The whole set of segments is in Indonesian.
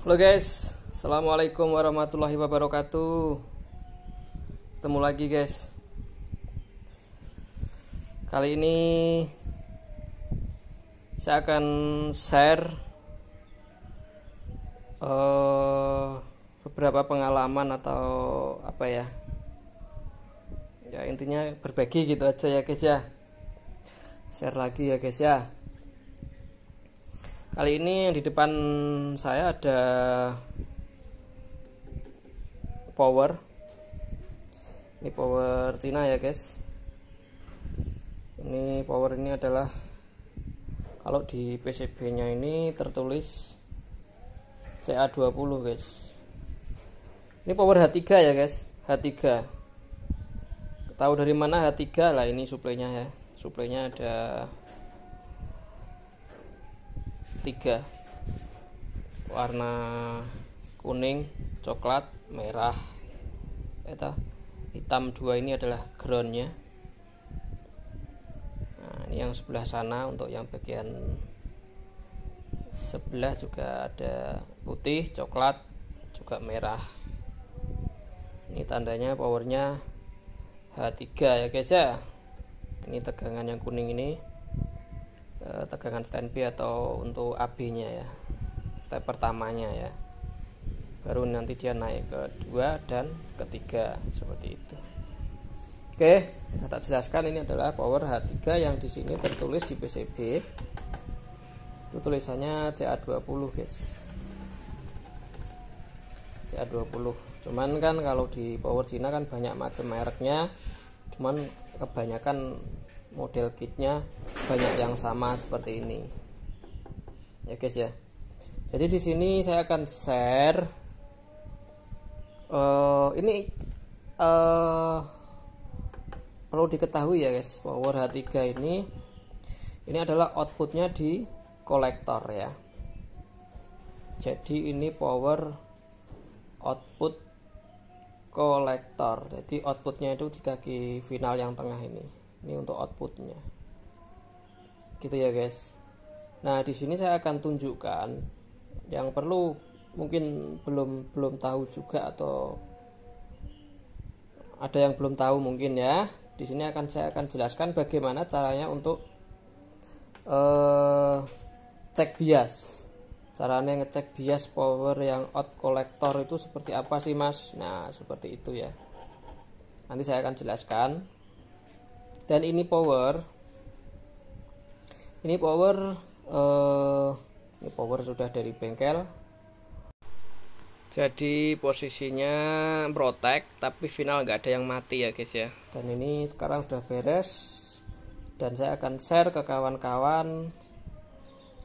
Halo guys, assalamualaikum warahmatullahi wabarakatuh. Ketemu lagi guys. Kali ini saya akan share beberapa pengalaman atau apa ya. Ya intinya berbagi gitu aja ya guys ya. Share lagi ya guys ya. Kali ini yang di depan saya ada power. Ini power Cina ya guys. Ini power ini adalah, kalau di PCB nya ini tertulis CA20 guys. Ini power H3 ya guys, H3. Tahu dari mana H3? Lah ini suplainya ya. Suplainya ada 3 warna kuning, coklat, merah. Hitam 2 ini adalah groundnya. Nah, ini yang sebelah sana, untuk yang bagian sebelah juga ada putih, coklat, juga merah. Ini tandanya powernya H3 ya guys ya. Ini tegangan yang kuning ini tegangan standby atau untuk AB nya ya, step pertamanya ya, baru nanti dia naik ke 2 dan ketiga seperti itu. Oke, saya tak jelaskan, ini adalah power H3 yang di sini tertulis di PCB itu tulisannya CA20 guys, CA20. Cuman kan kalau di power Cina kan banyak macam mereknya, cuman kebanyakan model kitnya banyak yang sama seperti ini ya guys ya. Jadi di sini saya akan share ini perlu diketahui ya guys, power H3 ini adalah outputnya di kolektor ya. Jadi ini power output kolektor, jadi outputnya itu di kaki final yang tengah ini untuk outputnya gitu ya guys. Nah di sini saya akan tunjukkan yang perlu mungkin belum tahu juga, atau ada yang belum tahu mungkin ya. Di sini saya akan jelaskan bagaimana caranya untuk cek bias. Caranya ngecek bias power yang out kolektor itu seperti apa sih mas? Nah seperti itu ya, nanti saya akan jelaskan. Dan ini power sudah dari bengkel. Jadi posisinya protect, tapi final nggak ada yang mati ya guys ya. Dan ini sekarang sudah beres, dan saya akan share ke kawan-kawan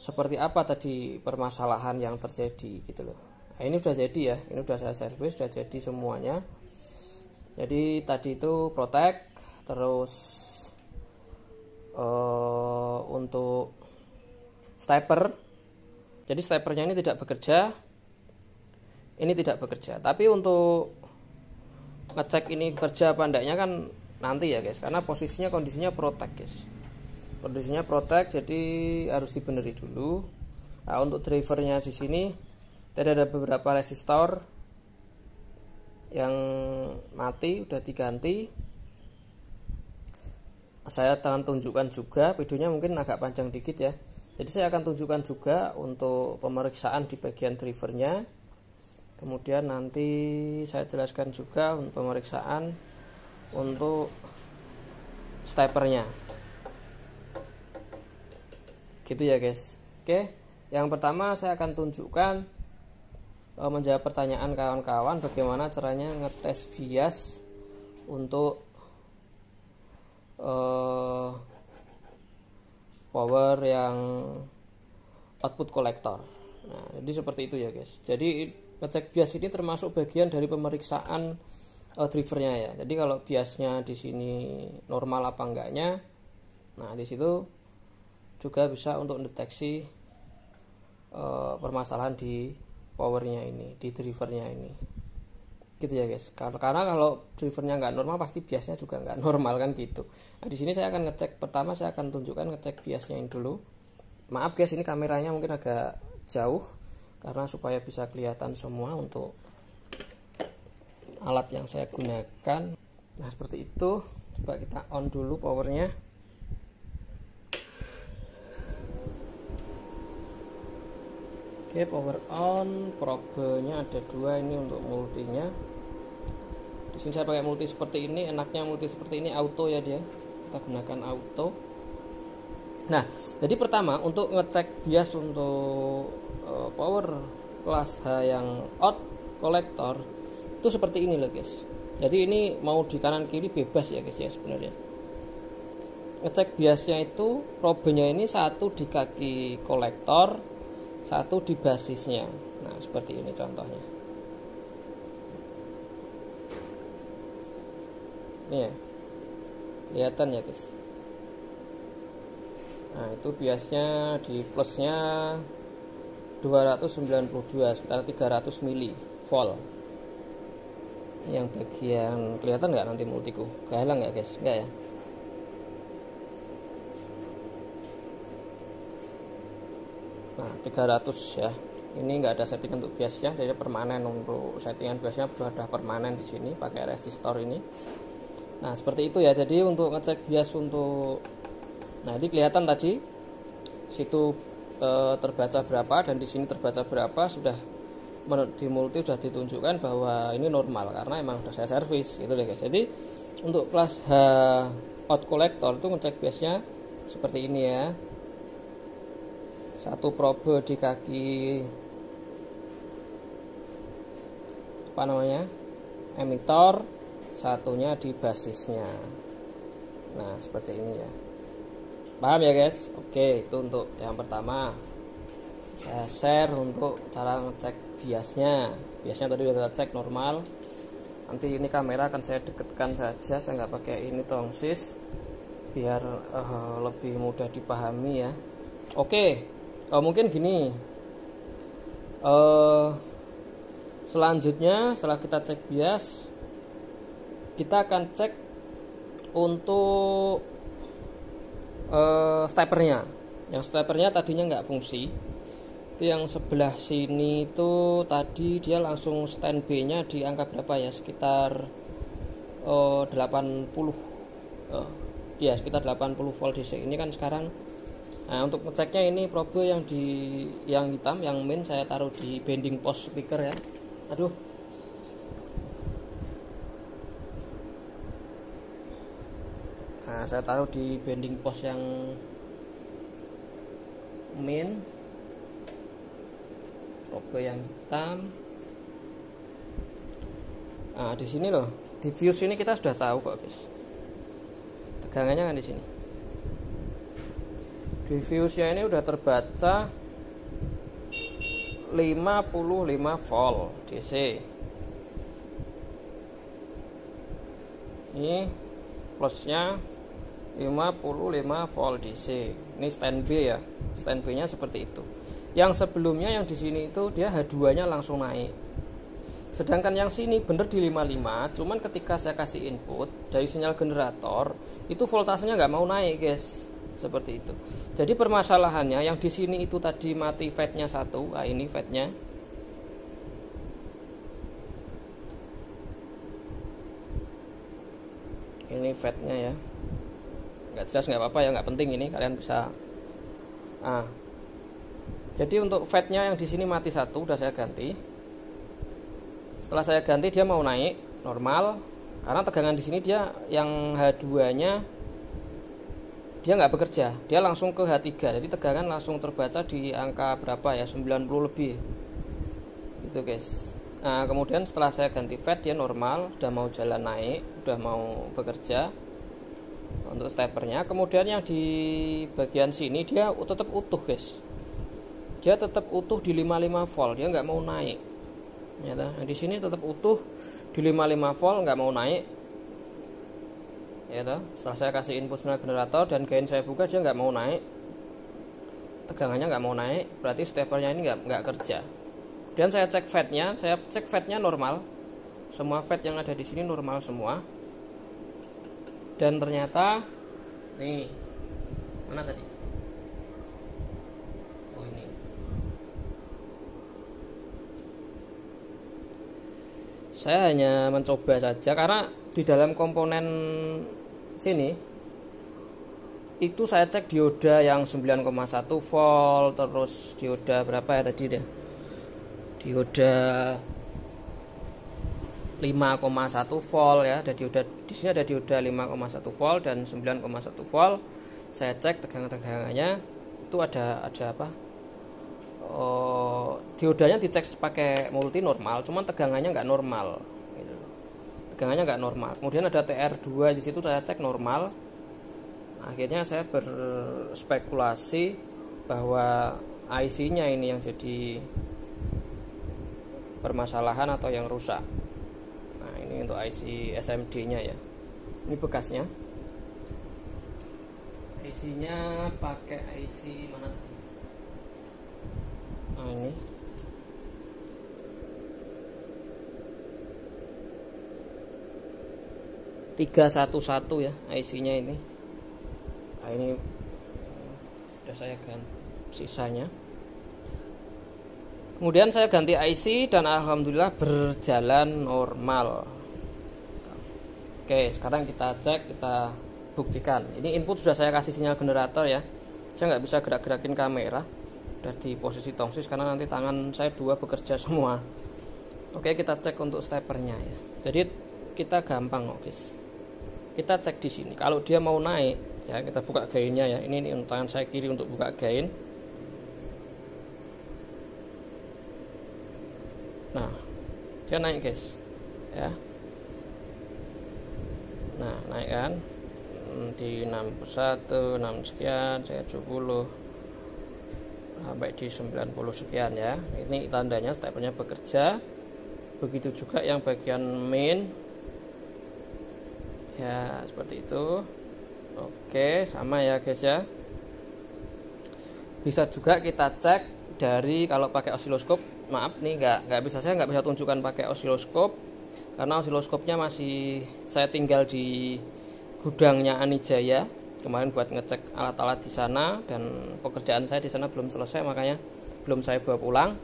seperti apa tadi permasalahan yang terjadi gitu loh. Nah, ini sudah jadi ya, ini sudah saya servis, sudah jadi semuanya. Jadi tadi itu protect, terus untuk stepper, jadi steppernya ini tidak bekerja, tapi untuk ngecek ini kerja apa enggaknya kan nanti ya guys, karena kondisinya protect guys, kondisinya protect, jadi harus dibeneri dulu. Nah, untuk drivernya di sini tadi ada beberapa resistor yang mati, udah diganti. Saya akan tunjukkan juga, videonya mungkin agak panjang dikit ya. Jadi saya akan tunjukkan juga untuk pemeriksaan di bagian drivernya. Kemudian nanti saya jelaskan juga untuk pemeriksaan untuk steppernya. Gitu ya guys. Oke, yang pertama saya akan tunjukkan menjawab pertanyaan kawan-kawan bagaimana caranya ngetes bias untuk power yang output kolektor. Nah, jadi seperti itu ya guys. Jadi ngecek bias ini termasuk bagian dari pemeriksaan drivernya ya. Jadi kalau biasnya di sini normal apa enggaknya, nah di situ juga bisa untuk mendeteksi permasalahan di powernya ini, di drivernya ini. Gitu ya guys. Karena kalau drivernya nggak normal pasti biasnya juga nggak normal kan gitu. Nah, di sini saya akan ngecek, pertama saya akan tunjukkan ngecek biasnya ini dulu. Maaf guys, ini kameranya mungkin agak jauh karena supaya bisa kelihatan semua untuk alat yang saya gunakan. Nah seperti itu. Coba kita on dulu powernya. Oke, power on. Probenya ada 2, ini untuk multinya. Di sini saya pakai multi seperti ini. Enaknya multi seperti ini auto ya dia. Kita gunakan auto. Nah, jadi pertama untuk ngecek bias untuk power kelas H yang out kolektor itu seperti ini loh guys. Jadi ini mau di kanan kiri bebas ya guys ya sebenarnya. Ngecek biasnya itu probenya ini satu di kaki kolektor, satu di basisnya. Nah seperti ini contohnya. Ini ya, kelihatan ya guys. Nah itu biasnya di plusnya 292 sekitar 300 mili volt. Yang bagian kelihatan nggak nanti multiku? Kehalang nggak guys? Nggak ya? Nah 300 ya. Ini nggak ada setting untuk biasnya, jadi permanen. Untuk settingan biasnya sudah ada permanen di sini pakai resistor ini. Nah seperti itu ya. Jadi untuk ngecek bias untuk, nah ini kelihatan tadi situ terbaca berapa dan di sini terbaca berapa, sudah di multi sudah ditunjukkan bahwa ini normal karena emang sudah saya servis gitu deh guys. Jadi untuk kelas H out collector itu ngecek biasnya seperti ini ya. Satu probe di kaki apa namanya emitor, satunya di basisnya. Nah seperti ini ya. Paham ya guys? Oke, itu untuk yang pertama. Saya share untuk cara ngecek biasnya. Biasnya tadi sudah cek normal. Nanti ini kamera akan saya dekatkan saja, saya nggak pakai ini tongsis biar lebih mudah dipahami ya. Oke, mungkin gini. Selanjutnya setelah kita cek bias, kita akan cek untuk stepernya. Yang stepernya tadinya nggak fungsi. Itu yang sebelah sini itu tadi dia langsung standby nya di angka berapa ya, sekitar 80 ya sekitar 80 volt DC. Ini kan sekarang, nah untuk ngeceknya ini probe yang hitam yang main saya taruh di bending post speaker ya. Aduh, nah saya taruh di bending post yang main, probe yang hitam. Nah di sini loh, di fuse ini kita sudah tahu kok guys, tegangannya kan di sini. Di fuse nya ini udah terbaca 55 volt DC. Ini plusnya 55 volt DC. Ini standby ya, standby nya seperti itu. Yang sebelumnya yang di sini itu dia H2-nya langsung naik. Sedangkan yang sini bener di 55, cuman ketika saya kasih input dari sinyal generator, itu voltasenya nggak mau naik, guys. Seperti itu. Jadi permasalahannya yang di sini itu tadi mati FET-nya 1. Nah, ini FET-nya. Ini FET-nya ya. Nggak jelas nggak apa-apa ya, nggak penting ini, kalian bisa. Nah, jadi untuk FET-nya yang di sini mati 1, udah saya ganti. Setelah saya ganti dia mau naik normal, karena tegangan di sini dia yang H2-nya dia nggak bekerja, dia langsung ke H3. Jadi tegangan langsung terbaca di angka berapa ya, 90 lebih. Itu guys. Nah, kemudian setelah saya ganti FET dia normal, udah mau jalan naik, udah mau bekerja untuk stepernya. Kemudian yang di bagian sini dia tetap utuh guys. Dia tetap utuh di 55 volt, dia nggak mau naik. Nah, di sini tetap utuh di 55 volt, nggak mau naik. Ya, setelah saya kasih input sinyal generator dan gain saya buka, dia nggak mau naik. Tegangannya nggak mau naik, berarti stepernya ini nggak kerja. Dan saya cek FET-nya, normal. Semua FET yang ada di sini normal semua. Dan ternyata nih, mana tadi? Oh ini. Saya hanya mencoba saja karena di dalam komponen sini itu saya cek dioda yang 9,1 volt, terus dioda berapa ya tadi deh, dioda 5,1 volt ya, ada dioda di sini, ada dioda 5,1 volt dan 9,1 volt. Saya cek tegangannya itu ada apa? Diodanya dicek pakai multi normal, cuman tegangannya nggak normal. Gitu. Tegangannya nggak normal. Kemudian ada TR2 di situ saya cek normal. Akhirnya saya berspekulasi bahwa IC-nya ini yang jadi permasalahan atau yang rusak. Nah, ini untuk IC SMD-nya ya. Ini bekasnya. IC-nya pakai IC mana tadi? Nah, ini. .311 ya IC-nya ini. Nah, ini sudah saya ganti sisanya. Kemudian saya ganti IC dan alhamdulillah berjalan normal. Oke, sekarang kita cek, kita buktikan. Ini input sudah saya kasih sinyal generator ya. Saya nggak bisa gerak-gerakin kamera dari posisi tongsis karena nanti tangan saya dua bekerja semua. Oke, kita cek untuk stepernya ya. Jadi kita gampang kok guys. Kita cek di sini. Kalau dia mau naik ya, kita buka gainnya ya. Ini untuk tangan saya kiri untuk buka gain. Nah, dia naik guys ya. Nah, naik kan di 61, 6 sekian, saya 70 sampai di 90 sekian ya. Ini tandanya stepernya bekerja. Begitu juga yang bagian main ya, seperti itu. Oke, sama ya guys ya. Bisa juga kita cek dari kalau pakai osiloskop. Maaf nih, saya nggak bisa tunjukkan pakai osiloskop karena osiloskopnya masih saya tinggal di gudangnya Anijaya kemarin buat ngecek alat-alat di sana, dan pekerjaan saya di sana belum selesai, makanya belum saya bawa pulang.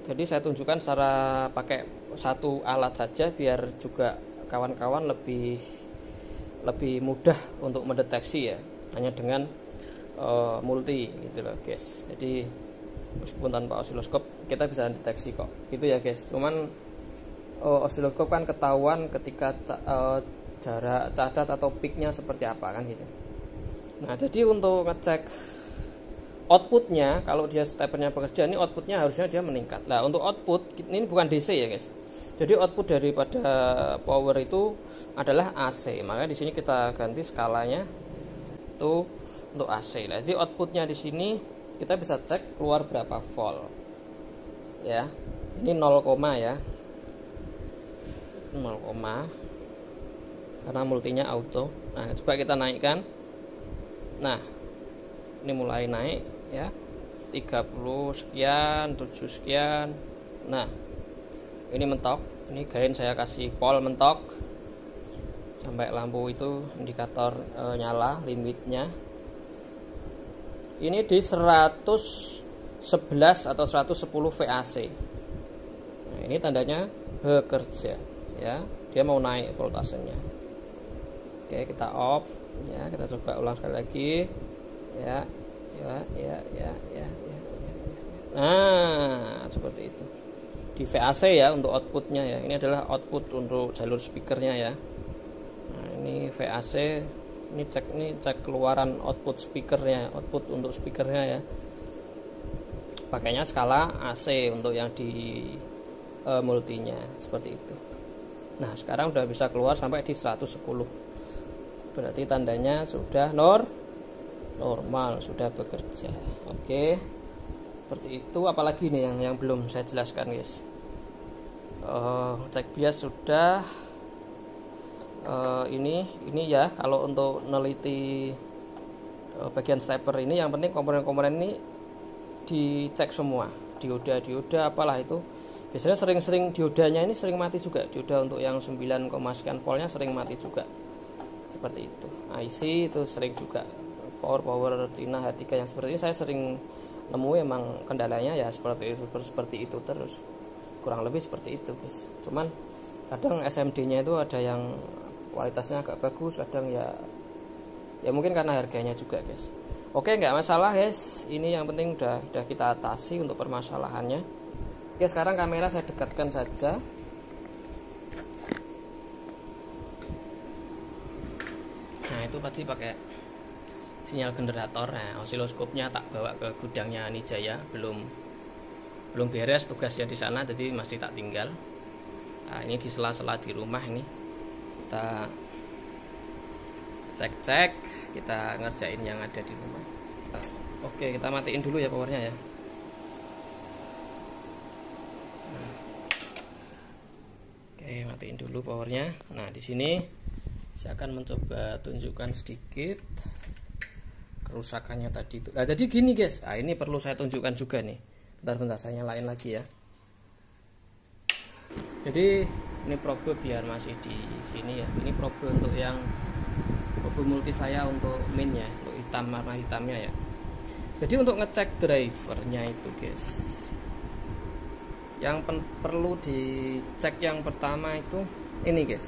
Jadi saya tunjukkan secara pakai satu alat saja biar juga kawan-kawan lebih mudah untuk mendeteksi ya, hanya dengan multi gitu loh guys. Jadi meskipun tanpa osiloskop kita bisa deteksi kok gitu ya guys. Cuman osiloskop kan ketahuan ketika jarak cacat atau peaknya seperti apa kan gitu. Nah, jadi untuk ngecek outputnya, kalau dia stepernya bekerja, ini outputnya harusnya dia meningkat. Nah, untuk output ini bukan DC ya guys. Jadi output daripada power itu adalah AC. Maka di sini kita ganti skalanya itu untuk AC. Nah, jadi outputnya di sini kita bisa cek keluar berapa volt. Ya. Ini 0, ya. 0, karena multinya auto. Nah, coba kita naikkan. Nah, ini mulai naik ya. 30 sekian, 7 sekian. Nah, ini mentok. Ini gain saya kasih pol mentok sampai lampu itu indikator nyala limitnya. Ini di 111 atau 110 VAC. Nah, ini tandanya bekerja ya. Dia mau naik voltasenya. Oke, kita off ya, kita coba ulang sekali lagi. Ya. Nah, seperti itu. Di VAC ya untuk outputnya ya. Ini adalah output untuk jalur speakernya ya. Nah, ini VAC. Ini cek keluaran output speakernya, output untuk speakernya ya. Pakainya skala AC untuk yang di multinya seperti itu. Nah, sekarang udah bisa keluar sampai di 110. Berarti tandanya sudah normal, sudah bekerja. Oke. Seperti itu. Apalagi nih yang belum saya jelaskan guys. Cek bias sudah. Ini ya, kalau untuk neliti bagian stepper ini yang penting komponen-komponen ini dicek semua, dioda apalah itu. Biasanya sering diodanya ini sering mati juga. Dioda untuk yang 9, sekian voltnya sering mati juga. Seperti itu. IC itu sering juga. Power Tina H3 yang seperti ini saya sering nemu, emang kendalanya ya seperti itu terus. kurang lebih seperti itu guys. Cuman kadang SMD nya itu ada yang kualitasnya agak bagus, kadang ya mungkin karena harganya juga guys. Oke, nggak masalah guys, ini yang penting udah kita atasi untuk permasalahannya. Oke, sekarang kamera saya dekatkan saja. Nah, itu pasti pakai sinyal generator. Nah, osiloskopnya tak bawa ke gudangnya Nijaya, belum beres tugasnya di sana, jadi masih tak tinggal. Nah, ini di sela-sela di rumah ini kita cek, kita ngerjain yang ada di rumah. Oke, kita matiin dulu ya powernya ya. Oke, matiin dulu powernya. Nah, di sini saya akan mencoba tunjukkan sedikit kerusakannya tadi itu. Nah, jadi gini guys. Nah, ini perlu saya tunjukkan juga nih. Bentar, saya nyalain lagi ya. Jadi ini probe biar masih di sini ya. Ini probe untuk yang probe multi saya untuk main ya, untuk hitam, warna hitamnya ya. Jadi untuk ngecek drivernya itu guys, yang perlu dicek yang pertama itu ini guys.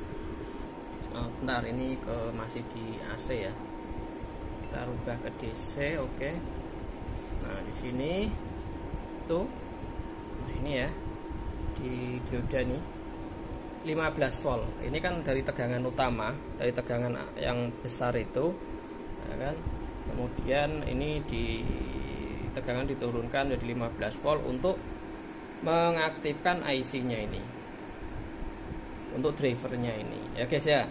Bentar, ini masih di AC ya. Kita rubah ke DC, oke. Nah, di sini tuh, nah ini ya, di dioda nih 15 volt. Ini kan dari tegangan utama, dari tegangan yang besar itu, ya kan. Kemudian ini di tegangan diturunkan jadi 15 volt untuk mengaktifkan IC-nya ini, untuk drivernya ini, ya guys ya.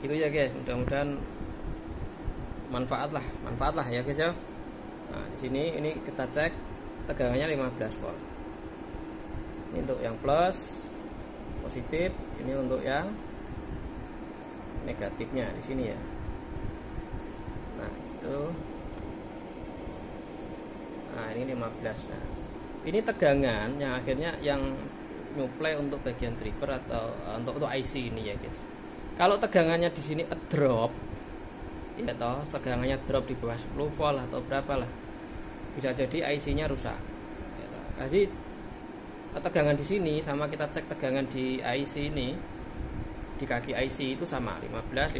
Itu ya guys, mudah-mudahan manfaat lah ya guys ya. Nah, di sini ini kita cek tegangannya 15 volt. Ini untuk yang plus, positif, ini untuk yang negatifnya di sini ya. Nah, itu. Nah, ini 15. Nah, ini tegangan yang akhirnya yang nyuplai untuk bagian driver atau untuk IC ini ya guys. Kalau tegangannya di sini drop, ya toh, tegangannya drop di bawah 10 volt atau berapa lah, bisa jadi IC-nya rusak. Jadi tegangan di sini sama kita cek tegangan di IC ini, di kaki IC itu sama 15.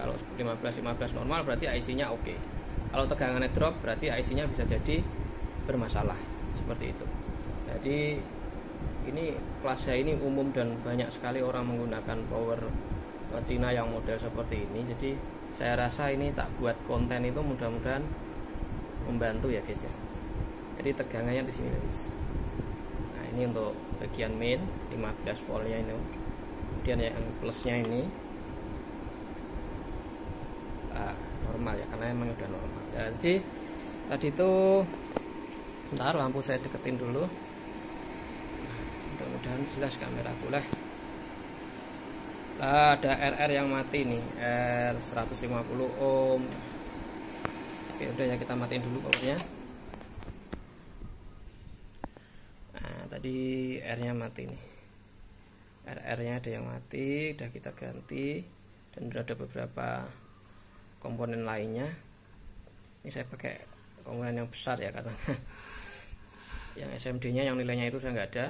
Kalau 15 normal berarti IC-nya oke. Kalau tegangannya drop berarti IC-nya bisa jadi bermasalah, seperti itu. Jadi ini kelas saya ini umum dan banyak sekali orang menggunakan power Cina yang model seperti ini. Jadi saya rasa ini tak buat konten itu mudah-mudahan membantu ya guys ya. Jadi tegangannya di sini guys. Nah, ini untuk bagian main 15 voltnya ini. Kemudian yang plusnya ini normal ya, karena emang udah normal. Jadi tadi itu, bentar, lampu saya deketin dulu. Nah, mudah-mudahan jelas kameraku lah. Ada RR yang mati nih, R 150 ohm. Oke, udah ya, kita matiin dulu powernya. Nah, tadi R nya mati nih, RR nya ada yang mati, udah kita ganti. Dan udah ada beberapa komponen lainnya. Ini saya pakai komponen yang besar ya, karena yang SMD nya yang nilainya itu saya nggak ada.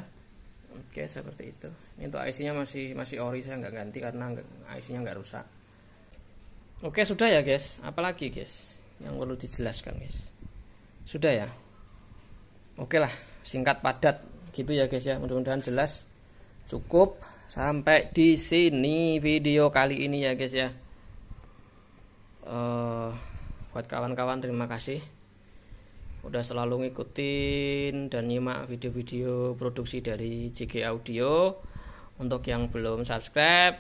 Oke, seperti itu. Ini untuk IC nya masih ori, saya nggak ganti karena IC nya nggak rusak. Oke, sudah ya guys. Apalagi guys yang perlu dijelaskan guys? Sudah ya. Oke lah, singkat padat gitu ya guys ya. Mudah-mudahan jelas. Cukup sampai di sini video kali ini ya guys ya. Buat kawan-kawan, terima kasih udah selalu ngikutin dan nyimak video-video produksi dari JG Audio. Untuk yang belum subscribe,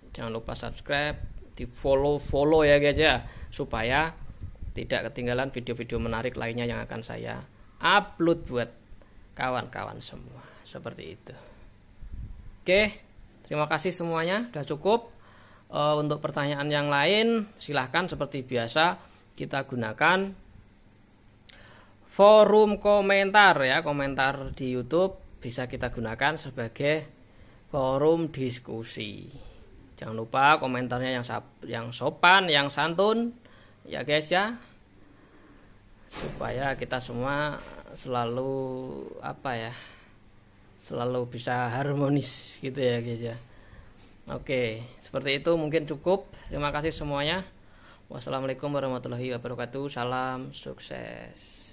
jangan lupa subscribe, di follow ya guys ya, supaya tidak ketinggalan video-video menarik lainnya yang akan saya upload buat kawan-kawan semua, seperti itu. Oke, terima kasih semuanya, udah cukup. Untuk pertanyaan yang lain silahkan, seperti biasa kita gunakan forum komentar ya, komentar di YouTube bisa kita gunakan sebagai forum diskusi. Jangan lupa komentarnya yang sopan, yang santun ya guys ya, supaya kita semua selalu selalu bisa harmonis gitu ya guys ya. Oke, seperti itu mungkin cukup. Terima kasih semuanya. Wassalamualaikum warahmatullahi wabarakatuh. Salam sukses.